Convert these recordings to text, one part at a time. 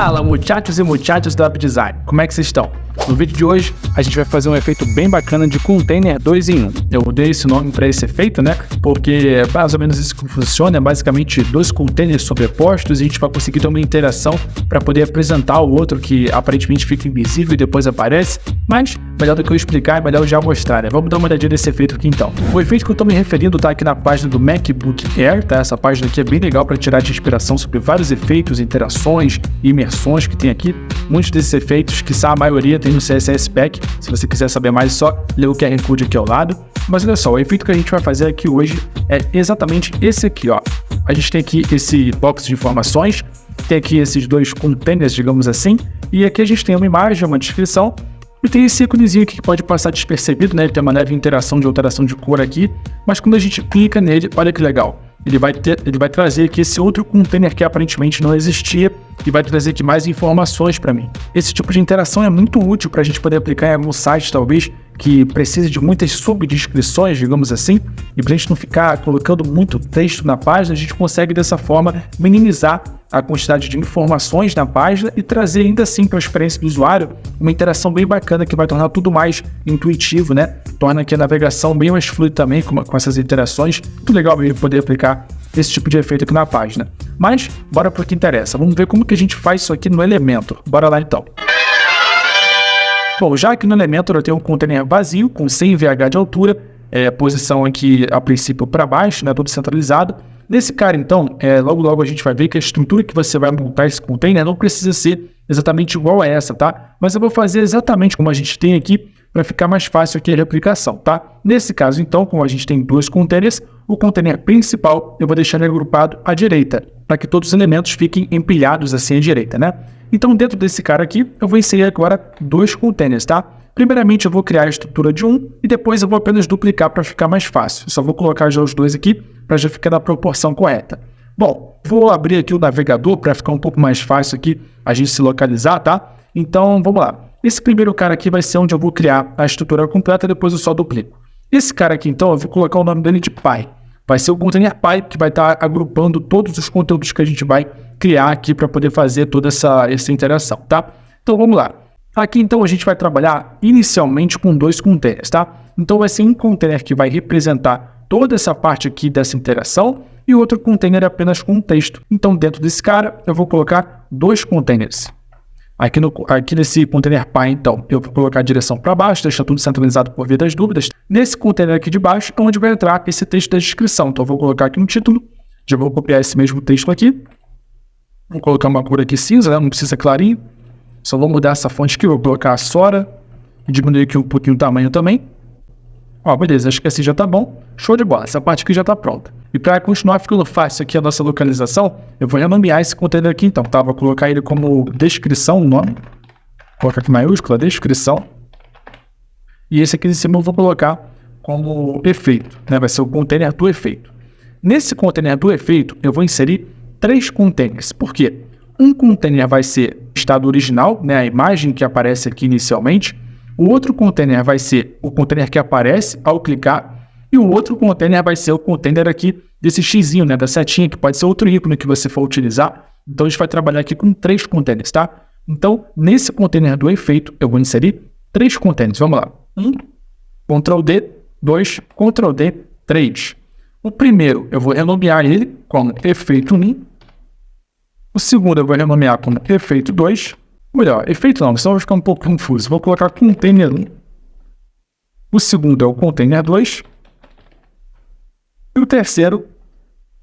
Fala, muchachos e muchachas do App Design, como é que vocês estão? No vídeo de hoje, a gente vai fazer um efeito bem bacana de Container 2 em 1. Eu dei esse nome para esse efeito, né? Porque é mais ou menos isso que funciona, é basicamente dois containers sobrepostos e a gente vai conseguir ter uma interação para poder apresentar o outro que aparentemente fica invisível e depois aparece, mas melhor do que eu explicar, é melhor eu já mostrar, né? Vamos dar uma olhadinha nesse efeito aqui então. O efeito que eu estou me referindo tá aqui na página do MacBook Air, tá? Essa página aqui é bem legal para tirar de inspiração sobre vários efeitos, interações e imersões que tem aqui. Muitos desses efeitos, quiçá a maioria, tem no CSS Pack. Se você quiser saber mais, é só ler o QR Code aqui ao lado. Mas olha só, o efeito que a gente vai fazer aqui hoje é exatamente esse aqui, ó. A gente tem aqui esse box de informações, tem aqui esses dois containers, digamos assim, e aqui a gente tem uma imagem, uma descrição, e tem esse íconezinho aqui que pode passar despercebido, né? Ele tem uma leve interação de alteração de cor aqui, mas quando a gente clica nele, olha que legal. Ele vai trazer aqui esse outro container que aparentemente não existia e vai trazer aqui mais informações para mim. Esse tipo de interação é muito útil para a gente poder aplicar em algum site, talvez, que precise de muitas subdescrições, digamos assim, e para a gente não ficar colocando muito texto na página, a gente consegue dessa forma minimizar a quantidade de informações na página e trazer ainda assim para a experiência do usuário uma interação bem bacana que vai tornar tudo mais intuitivo, né? Torna aqui a navegação bem mais fluida também com essas interações. Muito legal mesmo poder aplicar esse tipo de efeito aqui na página. Mas, bora para o que interessa. Vamos ver como que a gente faz isso aqui no Elementor. Bora lá então. Bom, já aqui no Elementor eu tenho um container vazio com 100 VH de altura, posição aqui a princípio para baixo, né, todo centralizado. Nesse cara, então, logo a gente vai ver que a estrutura que você vai montar esse container não precisa ser exatamente igual a essa, tá? Mas eu vou fazer exatamente como a gente tem aqui para ficar mais fácil aqui a replicação, tá? Nesse caso, então, como a gente tem dois containers, o container principal eu vou deixar ele agrupado à direita, para que todos os elementos fiquem empilhados assim à direita, né? Então, dentro desse cara aqui, eu vou inserir agora dois containers, tá? Primeiramente, eu vou criar a estrutura de um e depois eu vou apenas duplicar para ficar mais fácil. Eu só vou colocar já os dois aqui para já ficar na proporção correta. Bom, vou abrir aqui o navegador para ficar um pouco mais fácil aqui a gente se localizar, tá? Então, vamos lá. Esse primeiro cara aqui vai ser onde eu vou criar a estrutura completa, depois eu só duplico. Esse cara aqui, então, eu vou colocar o nome dele de Py. Vai ser o container Py que vai estar agrupando todos os conteúdos que a gente vai criar aqui para poder fazer toda essa interação, tá? Então, vamos lá. Aqui, então, a gente vai trabalhar inicialmente com dois containers, tá? Então, vai ser um container que vai representar toda essa parte aqui dessa interação e outro container apenas com texto. Então, dentro desse cara, eu vou colocar dois containers. Aqui nesse container Py, então, eu vou colocar a direção para baixo, deixar tudo centralizado por via das dúvidas. Nesse container aqui de baixo é onde vai entrar esse texto da descrição. Então, eu vou colocar aqui um título, já vou copiar esse mesmo texto aqui. Vou colocar uma cor aqui cinza, né? Não precisa clarinho. Só vou mudar essa fonte aqui, vou colocar a Sora e diminuir aqui um pouquinho o tamanho também. Ó, beleza, acho que assim já tá bom. Show de bola, essa parte aqui já tá pronta. E para continuar ficando fácil aqui a nossa localização, eu vou renomear esse container aqui então, tá? Vou colocar ele como descrição, o nome. Vou colocar aqui maiúscula, descrição. E esse aqui em cima eu vou colocar como efeito, né? Vai ser o container do efeito. Nesse container do efeito, eu vou inserir três containers. Por quê? Um container vai ser o estado original, né? A imagem que aparece aqui inicialmente. O outro container vai ser o container que aparece ao clicar. E o outro container vai ser o container aqui desse xizinho, né, da setinha, que pode ser outro ícone que você for utilizar. Então, a gente vai trabalhar aqui com três containers, tá? Então, nesse container do efeito, eu vou inserir três containers. Vamos lá. 1, Ctrl D, 2, Ctrl D, 3. O primeiro, eu vou renomear ele como efeito 1. O segundo, eu vou renomear como efeito 2. Melhor, efeito não, senão vai ficar um pouco confuso. Vou colocar container 1. O segundo é o container 2. E o terceiro,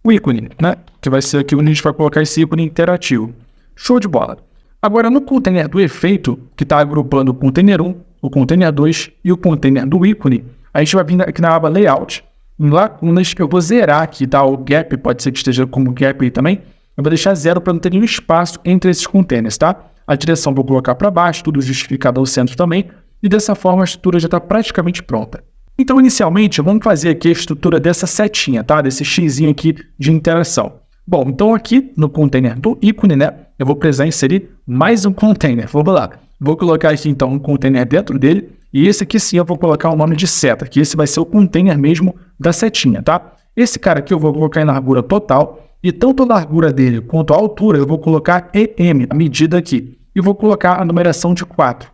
o ícone, né? Que vai ser aqui onde a gente vai colocar esse ícone interativo. Show de bola. Agora, no container do efeito, que está agrupando o container 1, o container 2 e o container do ícone, a gente vai vir aqui na aba Layout. Em lacunas, eu vou zerar aqui, tá? O gap, pode ser que esteja como gap aí também. Eu vou deixar zero para não ter nenhum espaço entre esses containers, tá? A direção eu vou colocar para baixo, tudo justificado ao centro também. E dessa forma a estrutura já está praticamente pronta. Então, inicialmente, vamos fazer aqui a estrutura dessa setinha, tá? Desse xizinho aqui de interação. Bom, então aqui no container do ícone, né? Eu vou precisar inserir mais um container. Vamos lá. Vou colocar aqui, então, um container dentro dele. E esse aqui sim eu vou colocar o nome de seta, que esse vai ser o container mesmo da setinha, tá? Esse cara aqui eu vou colocar em largura total. E tanto a largura dele quanto a altura eu vou colocar EM, a medida aqui. E vou colocar a numeração de 4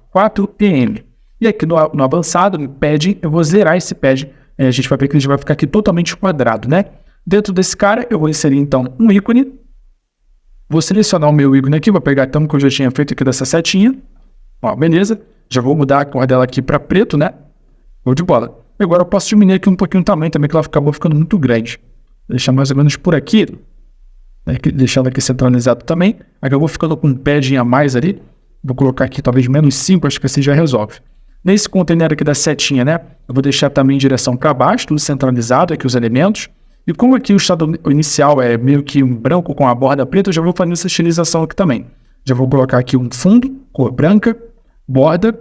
EM. E aqui no avançado, no padding, eu vou zerar esse padding. A gente vai ver que ele já vai ficar aqui totalmente quadrado, né? Dentro desse cara, eu vou inserir então um ícone. Vou selecionar o meu ícone aqui, vou pegar então o que eu já tinha feito aqui dessa setinha. Ó, beleza. Já vou mudar a cor dela aqui para preto, né? Vou de bola. E agora eu posso diminuir aqui um pouquinho o tamanho também, que ela acabou ficando muito grande. Vou deixar mais ou menos por aqui. Deixar ela aqui centralizado também. Acabou ficando com um padding a mais ali. Vou colocar aqui talvez menos 5, acho que assim já resolve. Nesse container aqui da setinha, né? Eu vou deixar também em direção para baixo, tudo centralizado aqui os elementos. E como aqui o estado inicial é meio que um branco com a borda preta, eu já vou fazer essa estilização aqui também. Já vou colocar aqui um fundo, cor branca, borda,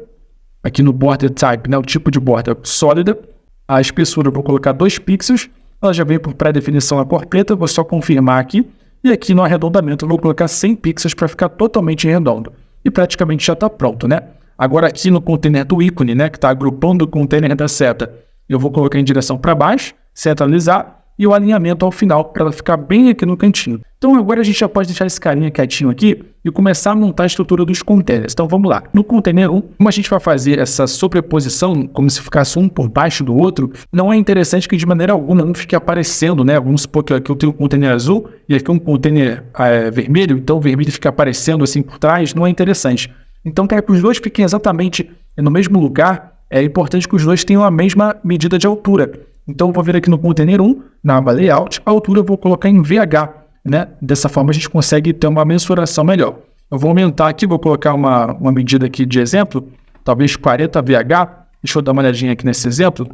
aqui no border type, né? O tipo de borda sólida. A espessura eu vou colocar 2 pixels, ela já veio por pré-definição a cor preta, vou só confirmar aqui. E aqui no arredondamento eu vou colocar 100 pixels para ficar totalmente redondo. E praticamente já está pronto, né? Agora aqui no container do ícone, né, que está agrupando o container da seta, eu vou colocar em direção para baixo, centralizar, e o alinhamento ao final, para ela ficar bem aqui no cantinho. Então agora a gente já pode deixar esse carinha quietinho aqui e começar a montar a estrutura dos containers. Então vamos lá. No container 1, como a gente vai fazer essa sobreposição, como se ficasse um por baixo do outro, não é interessante que de maneira alguma um fique aparecendo, né? Vamos supor que aqui eu tenho um container azul e aqui um container vermelho, então o vermelho fica aparecendo assim por trás, não é interessante. Então, para que os dois fiquem exatamente no mesmo lugar, é importante que os dois tenham a mesma medida de altura. Então, eu vou vir aqui no container 1, na aba Layout, a altura eu vou colocar em VH, né? Dessa forma, a gente consegue ter uma mensuração melhor. Eu vou aumentar aqui, vou colocar uma medida aqui de exemplo, talvez 40 VH. Deixa eu dar uma olhadinha aqui nesse exemplo.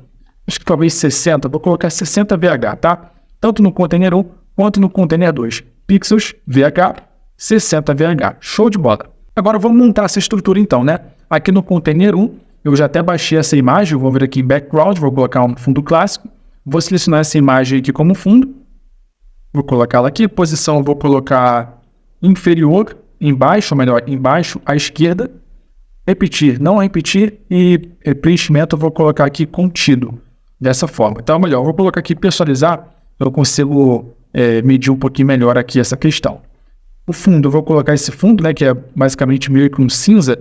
Acho que talvez 60, vou colocar 60 VH, tá? Tanto no container 1 quanto no container 2. Pixels, VH, 60 VH. Show de bola! Agora vamos montar essa estrutura então, né? Aqui no container 1, eu já até baixei essa imagem, vou vir aqui em background, vou colocar um fundo clássico, vou selecionar essa imagem aqui como fundo, vou colocá-la aqui, posição eu vou colocar inferior, embaixo, ou melhor, embaixo à esquerda, repetir, não repetir, e preenchimento eu vou colocar aqui contido, dessa forma. Então, melhor, eu vou colocar aqui personalizar, eu consigo medir um pouquinho melhor aqui essa questão. O fundo, eu vou colocar esse fundo, né, que é basicamente meio que um cinza,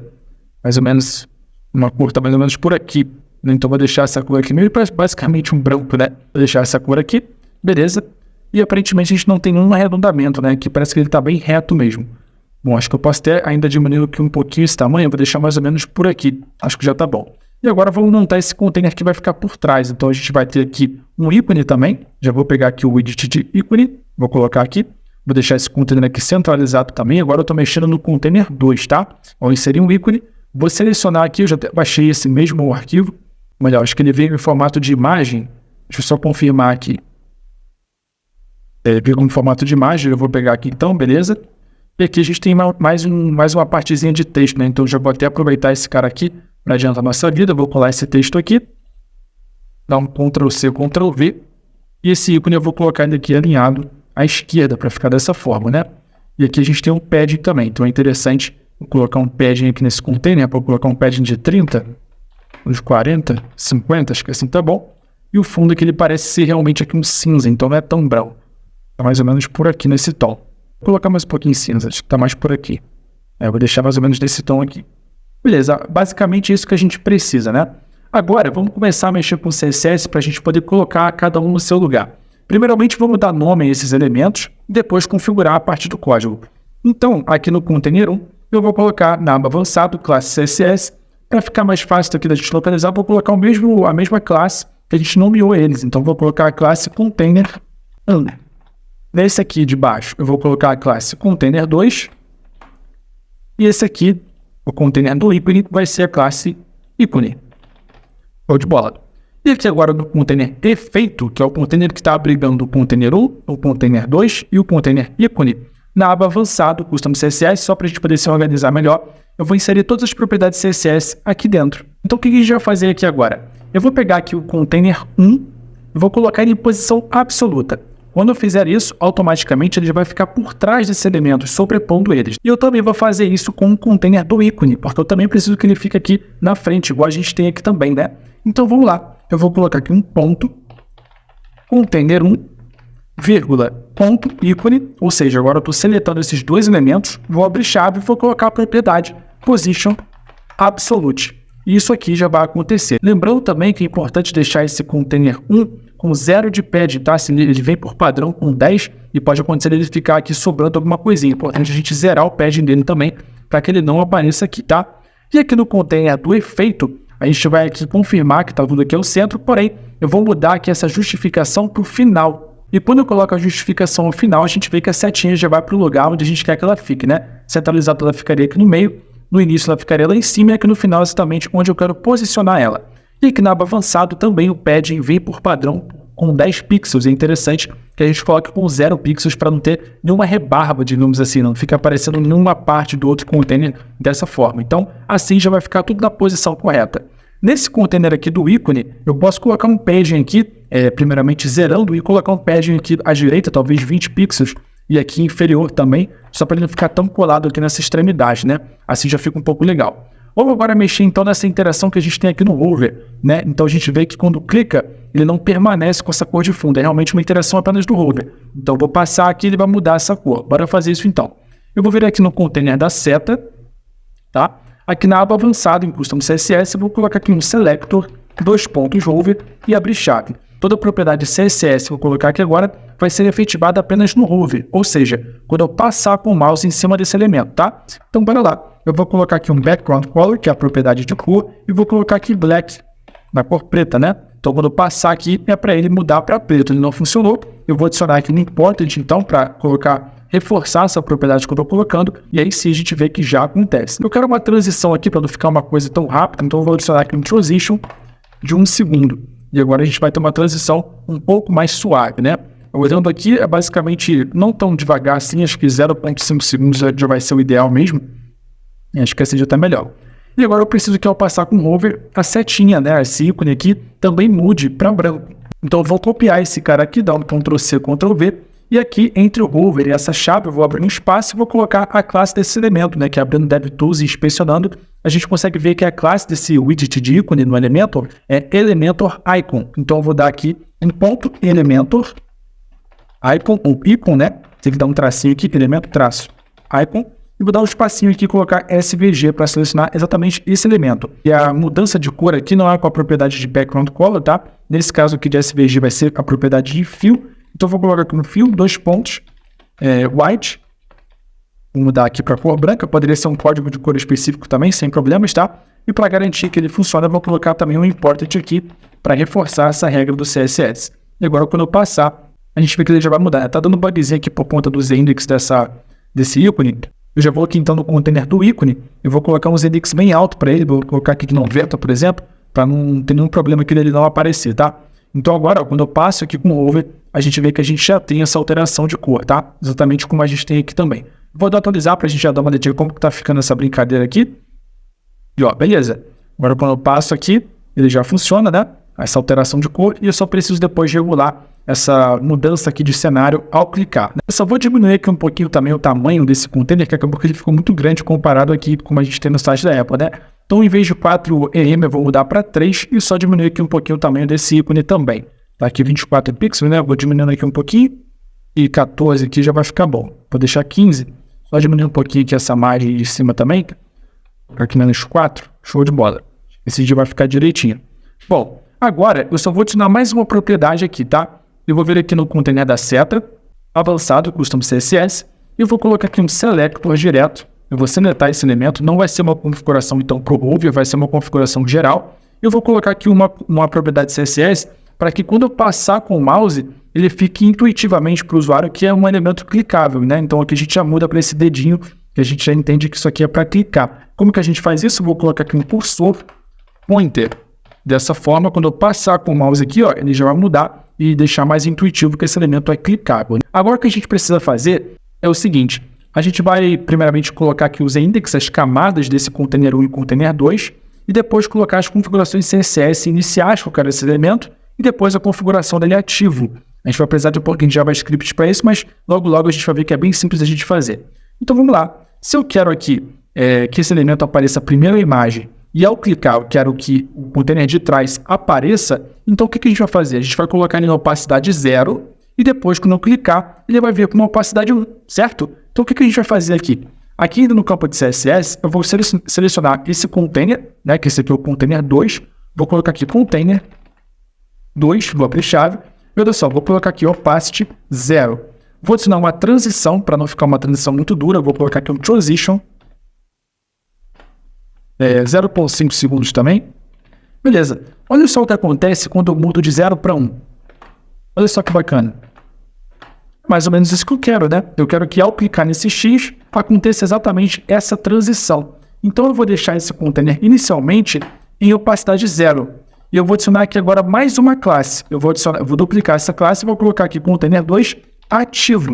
mais ou menos, uma cor tá mais ou menos por aqui, né? Então vou deixar essa cor aqui meio basicamente um branco, né? Vou deixar essa cor aqui, beleza. E aparentemente a gente não tem nenhum arredondamento, né, que parece que ele tá bem reto mesmo. Bom, acho que eu posso até ainda diminuir aqui um pouquinho esse tamanho, vou deixar mais ou menos por aqui, acho que já tá bom. E agora vamos montar esse container que vai ficar por trás, então a gente vai ter aqui um ícone também, já vou pegar aqui o widget de ícone, vou colocar aqui. Vou deixar esse container aqui centralizado também. Agora eu estou mexendo no container 2, tá? Vou inserir um ícone. Vou selecionar aqui, eu já baixei esse mesmo arquivo. Melhor, acho que ele veio em formato de imagem. Deixa eu só confirmar aqui. Veio em formato de imagem, eu vou pegar aqui então, beleza? E aqui a gente tem mais uma partezinha de texto, né? Então eu já vou até aproveitar esse cara aqui para adiantar a nossa vida. Vou colar esse texto aqui. Dar um Ctrl+C, Ctrl+V. E esse ícone eu vou colocar ele aqui alinhado à esquerda, para ficar dessa forma, né? E aqui a gente tem um padding também, então é interessante eu colocar um padding aqui nesse container, para colocar um padding de 30, uns 40, 50, acho que assim tá bom. E o fundo aqui ele parece ser realmente aqui um cinza, então não é tão branco. Tá mais ou menos por aqui nesse tom. Vou colocar mais um pouquinho cinza, acho que tá mais por aqui. Eu vou deixar mais ou menos nesse tom aqui. Beleza, basicamente é isso que a gente precisa, né? Agora, vamos começar a mexer com o CSS para a gente poder colocar cada um no seu lugar. Primeiramente, vamos dar nome a esses elementos e depois configurar a parte do código. Então, aqui no container 1, eu vou colocar na aba avançado, classe CSS. Para ficar mais fácil aqui da gente localizar, vou colocar a mesma classe que a gente nomeou eles. Então, vou colocar a classe container 1. Nesse aqui de baixo, eu vou colocar a classe container 2. E esse aqui, o container do ícone, vai ser a classe ícone. Show de bola. E aqui agora no container efeito, que é o container que está abrigando o container 1, o container 2 e o container ícone, na aba avançado, Custom CSS, só para a gente poder se organizar melhor, eu vou inserir todas as propriedades CSS aqui dentro. Então o que a gente vai fazer aqui agora? Eu vou pegar aqui o container 1 e vou colocar ele em posição absoluta. Quando eu fizer isso, automaticamente ele já vai ficar por trás desses elementos, sobrepondo eles. E eu também vou fazer isso com o container do ícone, porque eu também preciso que ele fique aqui na frente, igual a gente tem aqui também, né? Então vamos lá. Eu vou colocar aqui um ponto, container 1, vírgula, ponto, ícone, ou seja, agora eu estou seletando esses dois elementos, vou abrir chave e vou colocar a propriedade position absolute. Isso aqui já vai acontecer. Lembrando também que é importante deixar esse container 1 com 0 de padding, tá? Se ele vem por padrão com 10 e pode acontecer ele ficar aqui sobrando alguma coisinha. É importante a gente zerar o padding dele também para que ele não apareça aqui, tá? E aqui no container do efeito, a gente vai aqui confirmar que está tudo aqui ao centro, porém, eu vou mudar aqui essa justificação para o final. E quando eu coloco a justificação no final, a gente vê que a setinha já vai para o lugar onde a gente quer que ela fique, né? Centralizada ela ficaria aqui no meio, no início ela ficaria lá em cima e aqui no final exatamente onde eu quero posicionar ela. E aqui na aba avançado também o padding vem por padrão com 10 pixels. É interessante que a gente coloque com 0 pixels para não ter nenhuma rebarba, digamos assim, não fica aparecendo nenhuma parte do outro container dessa forma. Então assim já vai ficar tudo na posição correta. Nesse container aqui do ícone, eu posso colocar um padding aqui, primeiramente zerando e colocar um padding aqui à direita, talvez 20 pixels, e aqui inferior também, só para ele não ficar tão colado aqui nessa extremidade, né? Assim já fica um pouco legal. Vamos agora mexer então nessa interação que a gente tem aqui no hover, né? Então a gente vê que quando clica, ele não permanece com essa cor de fundo, é realmente uma interação apenas do hover. Então eu vou passar aqui e ele vai mudar essa cor. Bora fazer isso então. Eu vou vir aqui no container da seta, tá? Aqui na aba avançada em Custom CSS, eu vou colocar aqui um selector, hover e abrir chave. Toda a propriedade CSS que eu vou colocar aqui agora vai ser efetivada apenas no hover, ou seja, quando eu passar com o mouse em cima desse elemento, tá? Então, bora lá. Eu vou colocar aqui um background color, que é a propriedade de cor, e vou colocar aqui black, na cor preta, né? Então, quando eu passar aqui, é para ele mudar para preto. Ele não funcionou. Eu vou adicionar aqui no important, então, para reforçar essa propriedade que eu estou colocando, e aí sim a gente vê que já acontece. Eu quero uma transição aqui para não ficar uma coisa tão rápida, então eu vou adicionar aqui um transition de 1 segundo. E agora a gente vai ter uma transição um pouco mais suave, né? Olhando aqui, é basicamente não tão devagar assim, acho que 0,5 segundos já vai ser o ideal mesmo. E acho que esse já está melhor. E agora eu preciso que ao passar com o hover, a setinha, né, esse ícone aqui, também mude para branco. Então eu vou copiar esse cara aqui, dar um Ctrl+C, Ctrl+V, e aqui entre o hover e essa chave eu vou abrir um espaço e vou colocar a classe desse elemento, né, que abrindo DevTools e inspecionando, a gente consegue ver que a classe desse widget de ícone no Elementor é Elementor Icon. Então eu vou dar aqui um ponto Elementor Icon, ou Icon, né, tem que dar um tracinho aqui, Elementor traço Icon, e vou dar um espacinho aqui e colocar SVG para selecionar exatamente esse elemento. E a mudança de cor aqui não é com a propriedade de background color, tá? Nesse caso aqui de SVG vai ser a propriedade de fill. Então, eu vou colocar aqui no fill, 2 pontos, white. Vou mudar aqui para cor branca. Poderia ser um código de cor específico também, sem problemas, tá? E para garantir que ele funcione, eu vou colocar também um important aqui para reforçar essa regra do CSS. E agora, quando eu passar, a gente vê que ele já vai mudar. Tá dando bugzinho aqui por conta dos index desse ícone. Eu já vou aqui então no container do ícone, eu vou colocar uns index bem alto para ele, vou colocar aqui de 90, por exemplo, para não ter nenhum problema aqui dele não aparecer, tá? Então agora, ó, quando eu passo aqui com o hover, a gente vê que a gente já tem essa alteração de cor, tá? Exatamente como a gente tem aqui também. Vou atualizar para a gente já dar uma olhadinha como que tá ficando essa brincadeira aqui. E ó, beleza. Agora quando eu passo aqui, ele já funciona, né? Essa alteração de cor, e eu só preciso depois regular essa mudança aqui de cenário ao clicar. Eu só vou diminuir aqui um pouquinho também o tamanho desse container, que acabou que ele ficou muito grande comparado aqui como a gente tem no site da Apple, né? Então, em vez de 4 EM, eu vou mudar para 3 e só diminuir aqui um pouquinho o tamanho desse ícone também. Tá aqui 24 pixels, né? Eu vou diminuindo aqui um pouquinho e 14 aqui já vai ficar bom. Vou deixar 15, só diminuir um pouquinho aqui essa margem de cima também. Aqui menos 4, show de bola. Esse dia vai ficar direitinho. Bom, agora eu só vou adicionar mais uma propriedade aqui, tá? Eu vou vir aqui no container da seta, avançado, Custom CSS, e eu vou colocar aqui um selector direto. Eu vou seletar esse elemento, não vai ser uma configuração então pro hover, vai ser uma configuração geral. Eu vou colocar aqui uma propriedade CSS para que quando eu passar com o mouse, ele fique intuitivamente para o usuário que é um elemento clicável, né? Então aqui a gente já muda para esse dedinho, que a gente já entende que isso aqui é para clicar. Como que a gente faz isso? Eu vou colocar aqui um cursor pointer. Dessa forma, quando eu passar com o mouse aqui, ó, ele já vai mudar e deixar mais intuitivo que esse elemento é clicável. Agora o que a gente precisa fazer é o seguinte, a gente vai primeiramente colocar aqui os index, as camadas desse container 1 e container 2, e depois colocar as configurações CSS iniciais que eu quero esse elemento, e depois a configuração dele ativo. A gente vai precisar de um pouquinho de JavaScript para isso, mas logo a gente vai ver que é bem simples a gente fazer. Então vamos lá, se eu quero aqui que esse elemento apareça primeiro a imagem, e ao clicar eu quero que o container de trás apareça, então o que a gente vai fazer? A gente vai colocar ele na opacidade 0 e depois, quando eu clicar, ele vai vir com uma opacidade 1, certo? Então, o que a gente vai fazer aqui? Aqui no campo de CSS, eu vou selecionar esse container, né, que esse aqui é o container 2, vou colocar aqui container 2, vou abrir chave, e olha só, vou colocar aqui opacity 0. Vou adicionar uma transição, para não ficar uma transição muito dura, vou colocar aqui um transition, 0,5 segundos também. Beleza, olha só o que acontece quando eu mudo de 0 para 1. Olha só que bacana. Mais ou menos isso que eu quero, né? Eu quero que ao clicar nesse X, aconteça exatamente essa transição. Então eu vou deixar esse container inicialmente em opacidade 0. E eu vou adicionar aqui agora mais uma classe. Eu vou duplicar essa classe e vou colocar aqui container 2 ativo.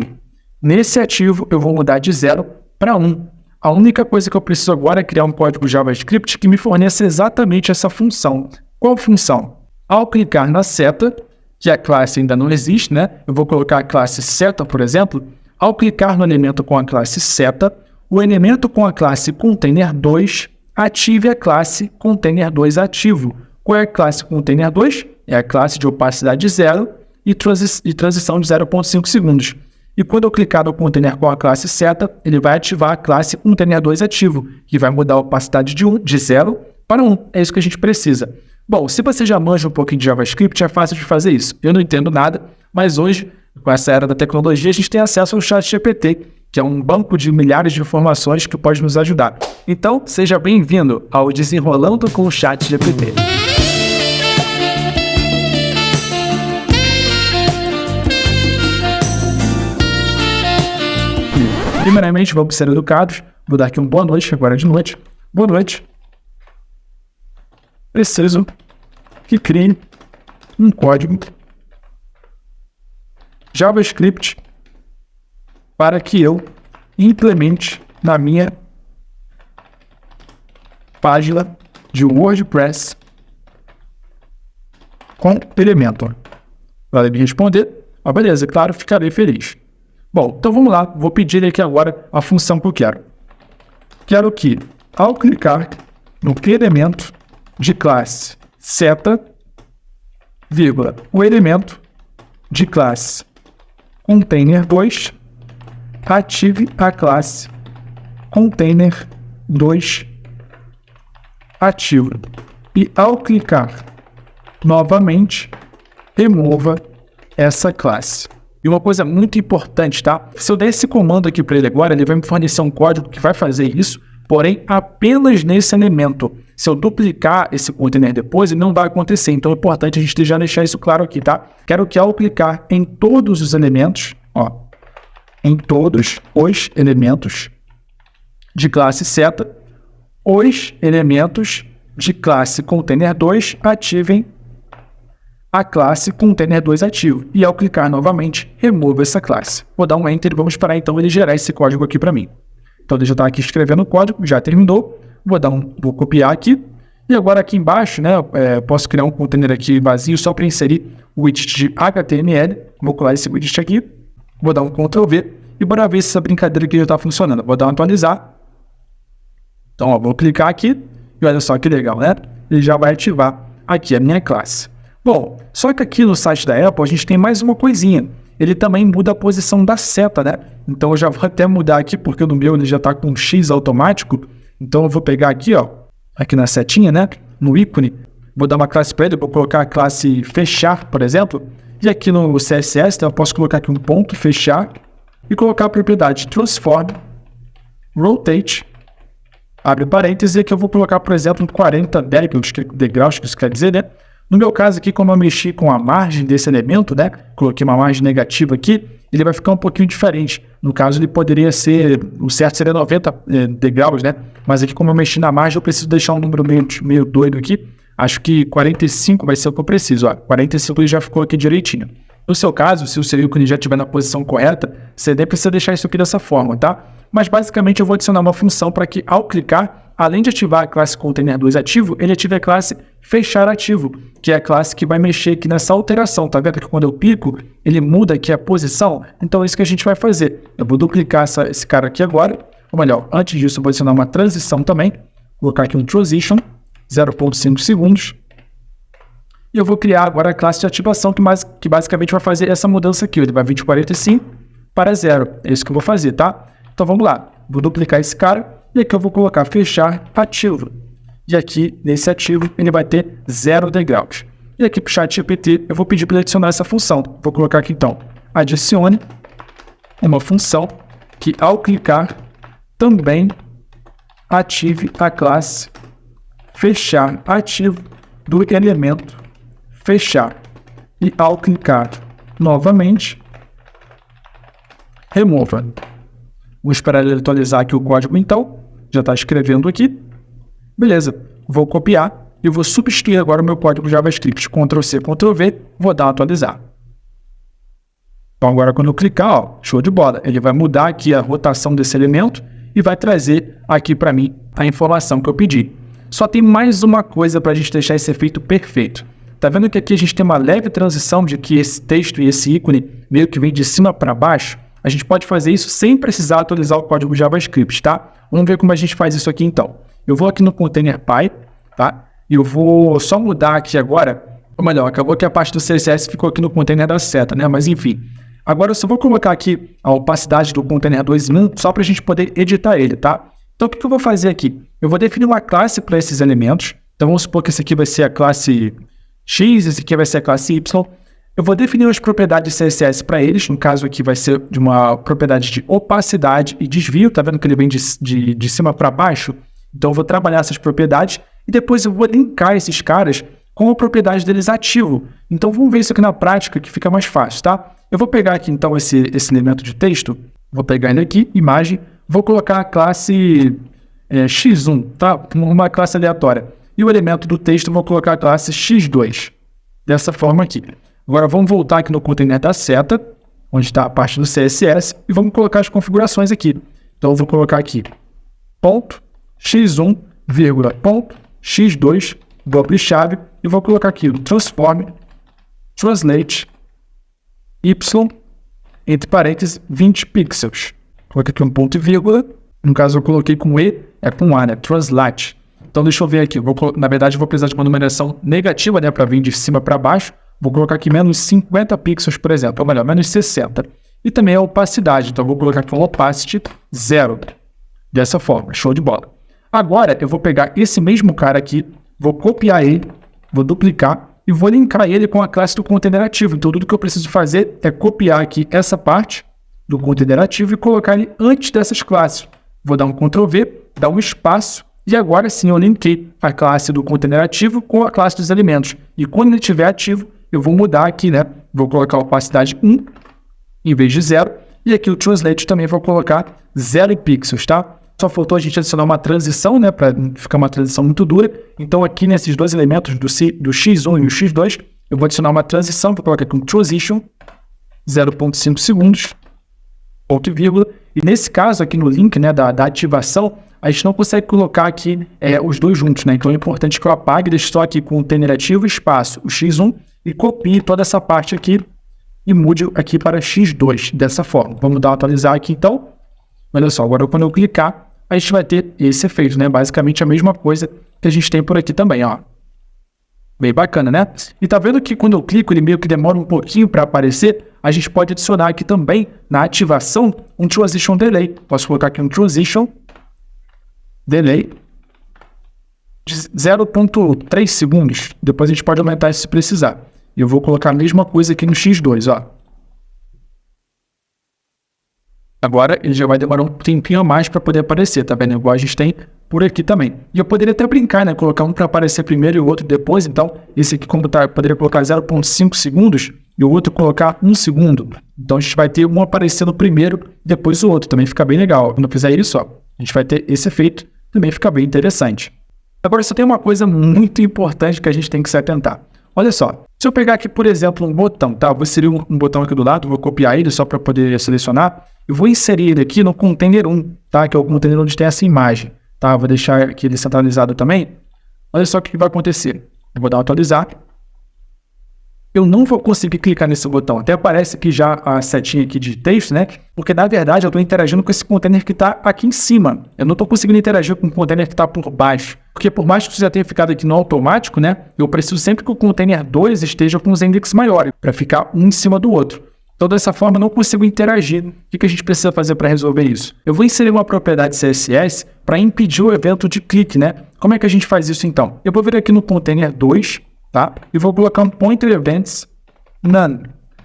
Nesse ativo eu vou mudar de 0 para 1. A única coisa que eu preciso agora é criar um código JavaScript que me forneça exatamente essa função. Qual função? Ao clicar na seta, que a classe ainda não existe, né? Eu vou colocar a classe seta, por exemplo. Ao clicar no elemento com a classe seta, o elemento com a classe container 2 ative a classe container 2 ativo. Qual é a classe container 2? É a classe de opacidade 0 e transição de 0,5 segundos. E quando eu clicar no container com a classe seta, ele vai ativar a classe container 2 ativo, que vai mudar a opacidade de 0 para 1. É isso que a gente precisa. Bom, se você já manja um pouquinho de JavaScript, é fácil de fazer isso. Eu não entendo nada, mas hoje, com essa era da tecnologia, a gente tem acesso ao ChatGPT, que é um banco de milhares de informações que pode nos ajudar. Então, seja bem-vindo ao Desenrolando com o ChatGPT. Primeiramente, vamos ser educados. Vou dar aqui um boa noite, agora de noite. Boa noite. Preciso que crie um código JavaScript para que eu implemente na minha página de WordPress com Elementor. Vai me responder. Beleza, claro, ficarei feliz. Bom, então vamos lá, vou pedir aqui agora a função que eu quero. Quero que, ao clicar no elemento de classe seta, vírgula, o elemento de classe container 2, ative a classe container 2 ativo. E ao clicar novamente, remova essa classe. E uma coisa muito importante, tá? Se eu der esse comando aqui para ele agora, ele vai me fornecer um código que vai fazer isso, porém apenas nesse elemento. Se eu duplicar esse container depois, ele não vai acontecer. Então é importante a gente já deixar isso claro aqui, tá? Quero que ao clicar em todos os elementos, em todos os elementos de classe seta, os elementos de classe container 2 ativem a classe container 2 ativo. E ao clicar novamente, remova essa classe. Vou dar um Enter e vamos esperar então ele gerar esse código aqui para mim. Então deixa eu estar aqui escrevendo o código, já terminou. Vou copiar aqui. E agora aqui embaixo, né, posso criar um container aqui vazio só para inserir o widget de HTML. Vou colar esse widget aqui. Vou dar um Ctrl V e bora ver se essa brincadeira aqui já está funcionando. Vou dar um atualizar. Então, vou clicar aqui e olha só que legal, né? Ele já vai ativar aqui a minha classe. Bom, só que aqui no site da Apple a gente tem mais uma coisinha. Ele também muda a posição da seta, né? Então eu já vou até mudar aqui, porque no meu ele já está com um X automático. Então eu vou pegar aqui, aqui na setinha, né? No ícone, vou dar uma classe para ele, vou colocar a classe fechar, por exemplo. E aqui no CSS, então eu posso colocar aqui um ponto, fechar, e colocar a propriedade transform, rotate, abre parênteses, e aqui eu vou colocar, por exemplo, 40 degraus, que isso quer dizer, né? No meu caso aqui, como eu mexi com a margem desse elemento, né? Coloquei uma margem negativa aqui, ele vai ficar um pouquinho diferente. No caso, ele poderia ser, o certo seria 90 degraus, né? Mas aqui, como eu mexi na margem, eu preciso deixar um número meio doido aqui. Acho que 45 vai ser o que eu preciso. 45 ele já ficou aqui direitinho. No seu caso, se o seu ícone já estiver na posição correta, você nem precisa deixar isso aqui dessa forma, tá? Mas basicamente eu vou adicionar uma função para que, ao clicar, além de ativar a classe container 2 ativo, ele ative a classe fechar ativo, que é a classe que vai mexer aqui nessa alteração. Tá vendo que quando eu clico, ele muda aqui a posição? Então é isso que a gente vai fazer. Eu vou duplicar esse cara aqui agora. Ou melhor, antes disso eu vou adicionar uma transição também. Vou colocar aqui um transition, 0,5 segundos. E eu vou criar agora a classe de ativação que basicamente vai fazer essa mudança aqui. Ele vai vir de 45 para 0. É isso que eu vou fazer, tá? Então vamos lá. Vou duplicar esse cara e aqui eu vou colocar fechar ativo. E aqui, nesse ativo, ele vai ter 0 degraus. E aqui para o ChatGPT, eu vou pedir para ele adicionar essa função. Vou colocar aqui então, adicione uma função que ao clicar também ative a classe fechar ativo do elemento fechar. E ao clicar novamente, remova. Vou esperar ele atualizar aqui o código então. Já está escrevendo aqui. Beleza. Vou copiar e vou substituir agora o meu código JavaScript. Ctrl+C, Ctrl+V. Vou dar atualizar. Então agora quando eu clicar, ó, show de bola. Ele vai mudar aqui a rotação desse elemento e vai trazer aqui para mim a informação que eu pedi. Só tem mais uma coisa para a gente deixar esse efeito perfeito. Tá vendo que aqui a gente tem uma leve transição de que esse texto e esse ícone meio que vem de cima para baixo? A gente pode fazer isso sem precisar atualizar o código JavaScript, tá? Vamos ver como a gente faz isso aqui então. Eu vou aqui no container Py, tá? E eu vou só mudar aqui agora, ou melhor, acabou que a parte do CSS ficou aqui no container da seta, né? Mas enfim. Agora eu só vou colocar aqui a opacidade do container 2 em 1, só para a gente poder editar ele, tá? Então o que eu vou fazer aqui? Eu vou definir uma classe para esses elementos. Então vamos supor que esse aqui vai ser a classe X, esse aqui vai ser a classe Y. Eu vou definir as propriedades CSS para eles. No caso aqui vai ser de uma propriedade de opacidade e desvio. Tá vendo que ele vem de cima para baixo? Então eu vou trabalhar essas propriedades e depois eu vou linkar esses caras com a propriedade deles ativo. Então vamos ver isso aqui na prática que fica mais fácil, tá? Eu vou pegar aqui então esse elemento de texto. Vou pegar ele aqui, imagem. Vou colocar a classe x1, tá? Uma classe aleatória. E o elemento do texto eu vou colocar a classe x2. Dessa forma aqui. Agora vamos voltar aqui no container da seta, onde está a parte do CSS, e vamos colocar as configurações aqui. Então eu vou colocar aqui ponto x1, vírgula, ponto x2, vou abrir chave, e vou colocar aqui o transform, translate, y, entre parênteses, 20 pixels. Coloquei aqui um ponto e vírgula, no caso eu coloquei com E, é com A, né? Translate. Então deixa eu ver aqui, na verdade eu vou precisar de uma numeração negativa, né, para vir de cima para baixo. Vou colocar aqui menos 50 pixels, por exemplo, ou melhor, menos 60. E também a opacidade, então eu vou colocar aqui um opacity 0. Dessa forma, show de bola. Agora eu vou pegar esse mesmo cara aqui, vou copiar ele, vou duplicar e vou linkar ele com a classe do container ativo. Então tudo que eu preciso fazer é copiar aqui essa parte do container ativo e colocar ele antes dessas classes. Vou dar um Ctrl+V, dar um espaço e agora sim eu linkei a classe do container ativo com a classe dos elementos. E quando ele estiver ativo, eu vou mudar aqui, né? Vou colocar a opacidade 1 em vez de 0. E aqui o Translate também vou colocar 0 pixels, tá? Só faltou a gente adicionar uma transição, né? Para ficar uma transição muito dura. Então aqui nesses dois elementos do x1 e o x2, eu vou adicionar uma transição. Vou colocar aqui um Transition, 0.5 segundos, ponto e vírgula. E nesse caso aqui no link, né, da ativação, a gente não consegue colocar aqui os dois juntos, né? Então é importante que eu apague, deixe só aqui com o container ativo, espaço, o x1, e copie toda essa parte aqui e mude aqui para x2, dessa forma. Vamos dar um atualizar aqui então. Olha só, agora quando eu clicar, a gente vai ter esse efeito, né? Basicamente a mesma coisa que a gente tem por aqui também, ó. Bem bacana, né? E tá vendo que quando eu clico, ele meio que demora um pouquinho para aparecer. A gente pode adicionar aqui também, na ativação, um Transition Delay. Posso colocar aqui um Transition Delay de 0.3 segundos. Depois a gente pode aumentar isso se precisar. E eu vou colocar a mesma coisa aqui no x2, ó. Agora ele já vai demorar um tempinho a mais para poder aparecer, tá vendo? Igual a gente tem por aqui também. E eu poderia até brincar, né? Colocar um para aparecer primeiro e o outro depois. Então, esse aqui, como tá, eu poderia colocar 0.5 segundos e o outro colocar 1 segundo. Então, a gente vai ter um aparecendo primeiro, depois o outro. Também fica bem legal. Quando eu fizer isso, ó, a gente vai ter esse efeito. Também fica bem interessante. Agora, só tem uma coisa muito importante que a gente tem que se atentar. Olha só, se eu pegar aqui, por exemplo, um botão, tá? Eu vou inserir um botão aqui do lado, vou copiar ele só para poder selecionar. Eu vou inserir ele aqui no container 1, tá? Que é o container onde tem essa imagem, tá? Eu vou deixar aqui ele centralizado também. Olha só o que vai acontecer. Eu vou dar um atualizar. Eu não vou conseguir clicar nesse botão. Até aparece aqui já a setinha aqui de texto, né? Porque, na verdade, eu estou interagindo com esse container que está aqui em cima. Eu não estou conseguindo interagir com o container que está por baixo. Porque por mais que isso já tenha ficado aqui no automático, né, eu preciso sempre que o container 2 esteja com os index maiores, para ficar um em cima do outro. Então, dessa forma, eu não consigo interagir. O que a gente precisa fazer para resolver isso? Eu vou inserir uma propriedade CSS para impedir o evento de clique, né? Como é que a gente faz isso, então? Eu vou vir aqui no container 2, tá? E vou colocar um pointer events none.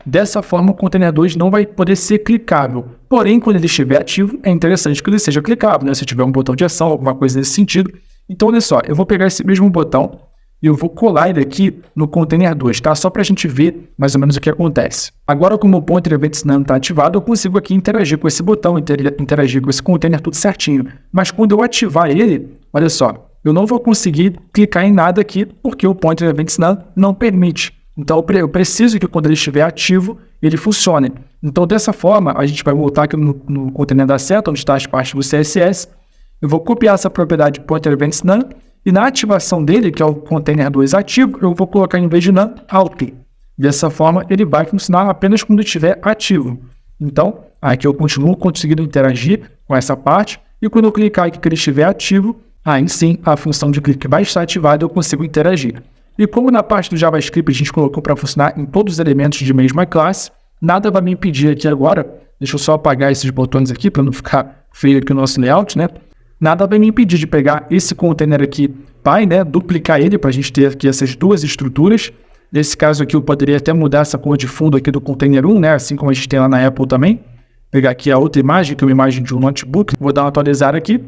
Dessa forma, o container 2 não vai poder ser clicável. Porém, quando ele estiver ativo, é interessante que ele seja clicável, né? Se tiver um botão de ação, alguma coisa nesse sentido. Então, olha só, eu vou pegar esse mesmo botão e eu vou colar ele aqui no container 2, tá? Só para a gente ver mais ou menos o que acontece. Agora, como o pointer events none está ativado, eu consigo aqui interagir com esse botão, interagir com esse container tudo certinho. Mas quando eu ativar ele, olha só, eu não vou conseguir clicar em nada aqui porque o pointer events none não permite. Então, eu preciso que quando ele estiver ativo, ele funcione. Então, dessa forma, a gente vai voltar aqui no container da seta, onde está as partes do CSS. Eu vou copiar essa propriedade pointer events none. E na ativação dele, que é o container 2 ativo, eu vou colocar em vez de none, out. Dessa forma, ele vai funcionar apenas quando estiver ativo. Então, aqui eu continuo conseguindo interagir com essa parte. E quando eu clicar aqui que ele estiver ativo, aí sim a função de clique vai estar ativada e eu consigo interagir. E como na parte do JavaScript a gente colocou para funcionar em todos os elementos de mesma classe, nada vai me impedir aqui agora. Deixa eu só apagar esses botões aqui para não ficar feio aqui o nosso layout, né? Nada vai me impedir de pegar esse container aqui, pai, né, duplicar ele para a gente ter aqui essas duas estruturas. Nesse caso aqui eu poderia até mudar essa cor de fundo aqui do container 1, né, assim como a gente tem lá na Apple também. Pegar aqui a outra imagem, que é uma imagem de um notebook, vou dar uma atualizada aqui.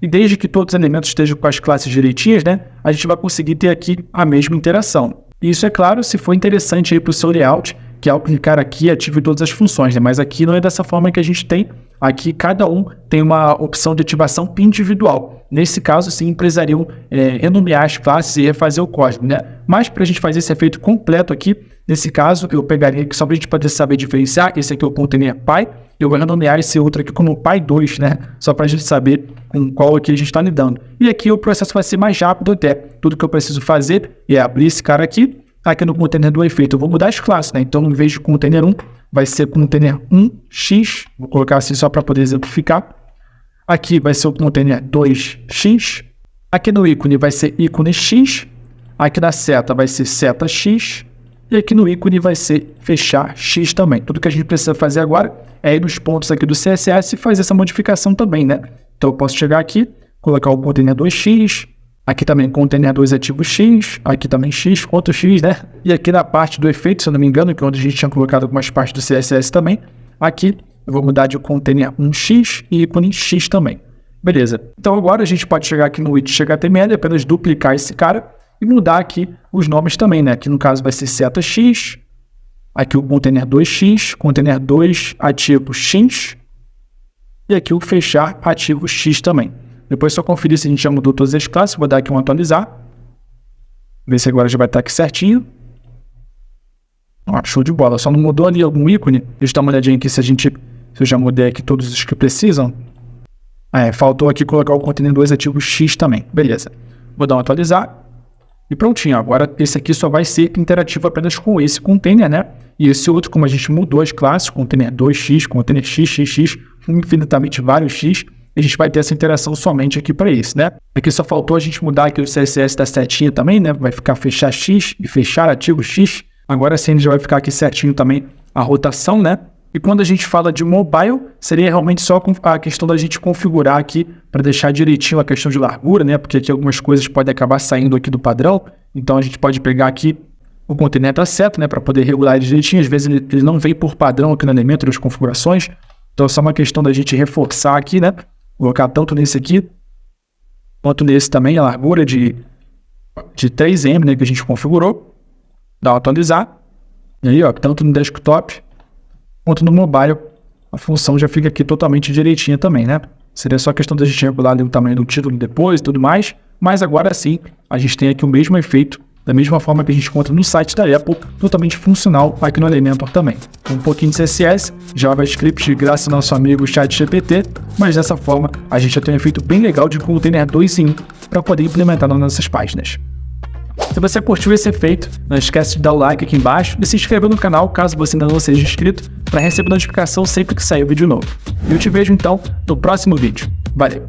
E desde que todos os elementos estejam com as classes direitinhas, né, a gente vai conseguir ter aqui a mesma interação. E isso é claro se for interessante aí para o seu layout, que ao clicar aqui ative todas as funções, né, mas aqui não é dessa forma que a gente tem. Aqui cada um tem uma opção de ativação individual. Nesse caso, sim, precisariam renomear as classes e refazer o código, né? Mas para a gente fazer esse efeito completo aqui, nesse caso, eu pegaria aqui só para a gente poder saber diferenciar. Esse aqui é o container pai. Eu vou renomear esse outro aqui como pai2, né? Só para a gente saber com qual aqui a gente está lidando. E aqui o processo vai ser mais rápido até. Tudo que eu preciso fazer é abrir esse cara aqui. Aqui no container do efeito eu vou mudar as classes, né? Então, em vez de container 1, vai ser container 1x, vou colocar assim só para poder exemplificar. Aqui vai ser o container 2x. Aqui no ícone vai ser ícone x. Aqui na seta vai ser seta x. E aqui no ícone vai ser fechar x também. Tudo que a gente precisa fazer agora é ir nos pontos aqui do CSS e fazer essa modificação também, né? Então eu posso chegar aqui, colocar o container 2x. Aqui também container 2 ativo x, aqui também x, outro x, né? E aqui na parte do efeito, se eu não me engano, que é onde a gente tinha colocado algumas partes do CSS também, aqui eu vou mudar de container 1x e ícone x também. Beleza. Então agora a gente pode chegar aqui no widget HTML, apenas duplicar esse cara e mudar aqui os nomes também, né? Aqui no caso vai ser seta x, aqui o container 2x, container 2 ativo x, e aqui o fechar ativo x também. Depois só conferir se a gente já mudou todas as classes. Vou dar aqui um atualizar. Ver se agora já vai estar aqui certinho. Ó, show de bola. Só não mudou ali algum ícone. Deixa eu dar uma olhadinha aqui se eu já mudei aqui todos os que precisam. Faltou aqui colocar o container 2 ativo x também. Beleza. Vou dar um atualizar. E prontinho. Agora esse aqui só vai ser interativo apenas com esse container, né? E esse outro, como a gente mudou as classes, container 2x, container xxx, infinitamente vários x, a gente vai ter essa interação somente aqui para esse, né? Aqui só faltou a gente mudar aqui o CSS da setinha também, né? Vai ficar fechar x e fechar ativo x. Agora sim já vai ficar aqui certinho também a rotação, né? E quando a gente fala de mobile, seria realmente só a questão da gente configurar aqui para deixar direitinho a questão de largura, né? Porque aqui algumas coisas podem acabar saindo aqui do padrão. Então a gente pode pegar aqui o container da seta, né? Para poder regular ele direitinho. Às vezes ele não vem por padrão aqui no elemento das configurações. Então é só uma questão da gente reforçar aqui, né? Colocar tanto nesse aqui, quanto nesse também, a largura de 3M, né, que a gente configurou. Dá um atualizar. E aí, ó, tanto no desktop, quanto no mobile, a função já fica aqui totalmente direitinha também, né? Seria só questão da gente regular ali o tamanho do título depois e tudo mais. Mas agora sim, a gente tem aqui o mesmo efeito, da mesma forma que a gente encontra no site da Apple, totalmente funcional aqui no Elementor também. Um pouquinho de CSS, JavaScript, graças ao nosso amigo ChatGPT, mas dessa forma a gente já tem um efeito bem legal de container 2 em 1 para poder implementar nas nossas páginas. Se você curtiu esse efeito, não esquece de dar o like aqui embaixo e se inscrever no canal caso você ainda não seja inscrito para receber notificação sempre que sair um vídeo novo. E eu te vejo então no próximo vídeo. Valeu!